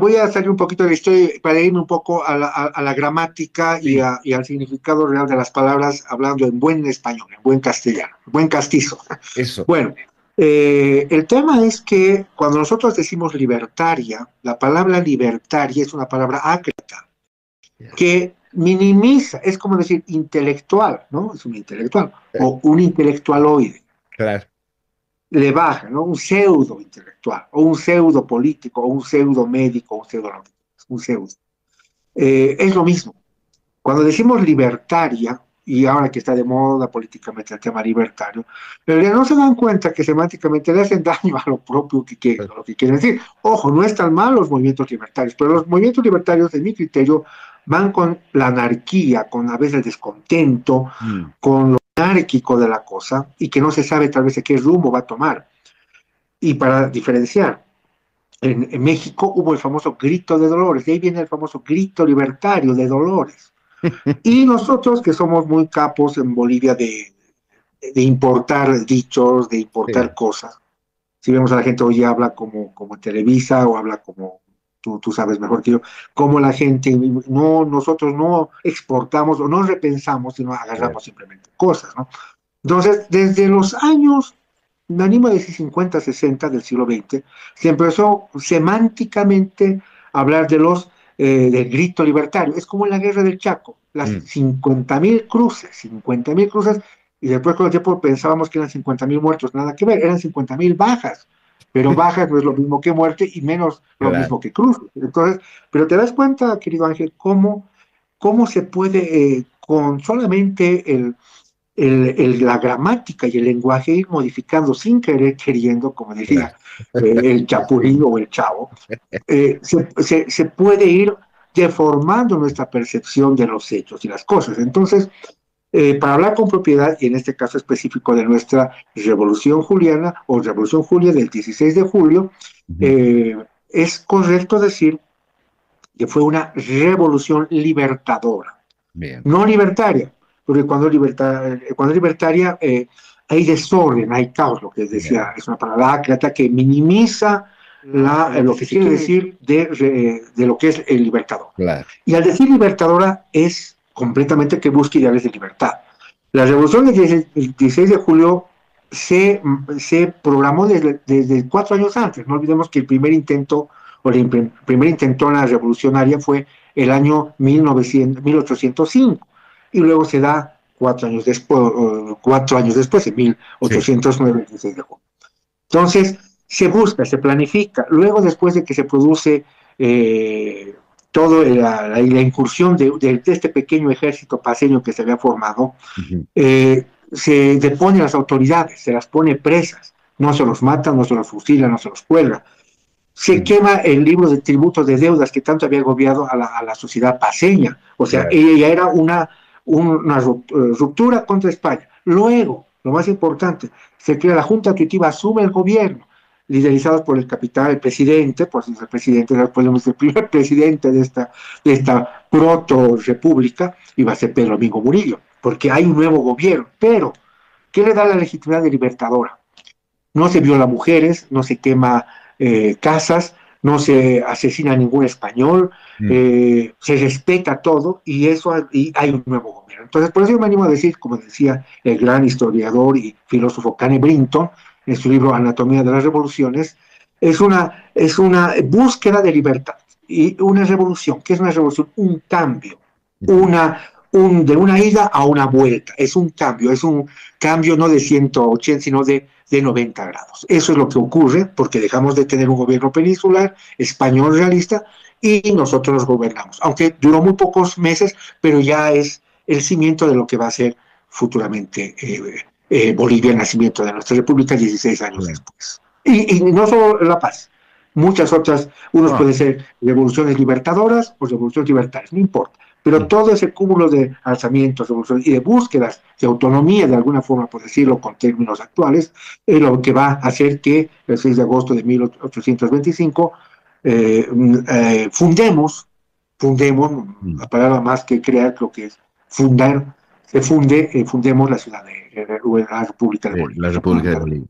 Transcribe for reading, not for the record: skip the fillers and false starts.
Voy a salir un poquito de la historia para irme un poco a la gramática Sí, y al significado real de las palabras, hablando en buen español, en buen castellano, buen castizo. eso. Bueno, el tema es que cuando nosotros decimos libertaria, la palabra libertaria es una palabra ácrata Ya. que minimiza, es como decir intelectual, ¿no? Es un intelectual Eh, o un intelectualoide. Claro. Le baja, ¿no? Un pseudo intelectual, o un pseudo político, o un pseudo médico, un pseudo. Es lo mismo. Cuando decimos libertaria, y ahora que está de moda políticamente el tema libertario, pero ya no se dan cuenta que semánticamente le hacen daño a lo propio a lo que quieren decir. Ojo, no están mal los movimientos libertarios, pero los movimientos libertarios, en mi criterio, van con la anarquía, con a veces el descontento, Mm, con lo anárquico de la cosa, y que no se sabe tal vez de qué rumbo va a tomar. Y para diferenciar, en México hubo el famoso grito de Dolores, de ahí viene el famoso grito libertario de Dolores. Y nosotros que somos muy capos en Bolivia de importar dichos, de importar sí, cosas, si vemos a la gente hoy habla como Televisa o habla como tú sabes mejor que yo, como la gente, no, nosotros no exportamos o no repensamos, sino claro. agarramos simplemente cosas, ¿no? Entonces, desde los años, me animo a decir 50, 60 del siglo XX, se empezó semánticamente a hablar del grito libertario. Es como en la guerra del Chaco, las Mm, 50.000 cruces, y después con el tiempo pensábamos que eran 50.000 muertos, nada que ver, eran 50.000 bajas, pero bajas no es lo mismo que muerte y menos lo claro. mismo que cruces. Entonces, pero te das cuenta, querido Ángel, cómo se puede, con solamente la gramática y el lenguaje ir modificando sin querer, queriendo, como Claro. decía el chapulín o el chavo, se puede ir deformando nuestra percepción de los hechos y las cosas. Entonces, para hablar con propiedad, y en este caso específico de nuestra Revolución Juliana o Revolución Julia del 16 de julio, Ujú. eh, es correcto decir que fue una revolución libertadora, Bien. no libertaria, porque cuando es libertaria hay desorden, hay caos, lo que Ya. decía, es una palabra ácrata que minimiza lo que se quiere decir de lo que es el libertador. Claro. Y al decir libertadora es completamente que busca ideales de libertad. La revolución del 16 de julio se programó desde 4 años antes. No olvidemos que el primer intento o la primera intentona revolucionaria fue el año 1805 y luego se da 4 años después, en Sí. 1809, el 16 de julio. Entonces, se busca, se planifica. Luego, después de que se produce eh, toda la incursión de este pequeño ejército paseño que se había formado, Ujú. se depone a las autoridades, se las pone presas, no se los mata, no se los fusila, no se los cuelga. Se Mm, quema el libro de tributos de deudas que tanto había agobiado a la sociedad paseña. O sea, claro. ella ya era una ruptura contra España. Luego, lo más importante, se crea la Junta Tuitiva, asume el gobierno, liderizados por el capitán, el presidente, por si es el presidente, después el primer presidente de esta proto-república, iba a ser Pedro Domingo Murillo, porque hay un nuevo gobierno. Pero, ¿qué le da la legitimidad de libertadora? No se viola mujeres, no se quema casas, no se asesina a ningún español, Mm, se respeta todo y hay un nuevo gobierno. Entonces, por eso yo me animo a decir, como decía el gran historiador y filósofo Cane Brinton en su libro Anatomía de las Revoluciones, es una búsqueda de libertad y una revolución. ¿Qué es una revolución? Un cambio, ujú. de una ida a una vuelta. Es un cambio no de 180, sino de 90 grados. Eso es lo que ocurre porque dejamos de tener un gobierno peninsular, español realista, y nosotros nos gobernamos. Aunque duró muy pocos meses, pero ya es el cimiento de lo que va a ser futuramente Bolivia, el nacimiento de nuestra república 16 años Claro. después. Y no solo la paz, muchas otras, unos No. pueden ser revoluciones libertadoras o revoluciones libertarias, no importa. Pero Mm, todo ese cúmulo de alzamientos, revoluciones y de búsquedas de autonomía, de alguna forma, por decirlo con términos actuales, es lo que va a hacer que el 6 de agosto de 1825 fundemos, mm. la palabra más que crear, creo que es fundar, fundemos la ciudad de la República de Bolivia, La República de República de Bolivia.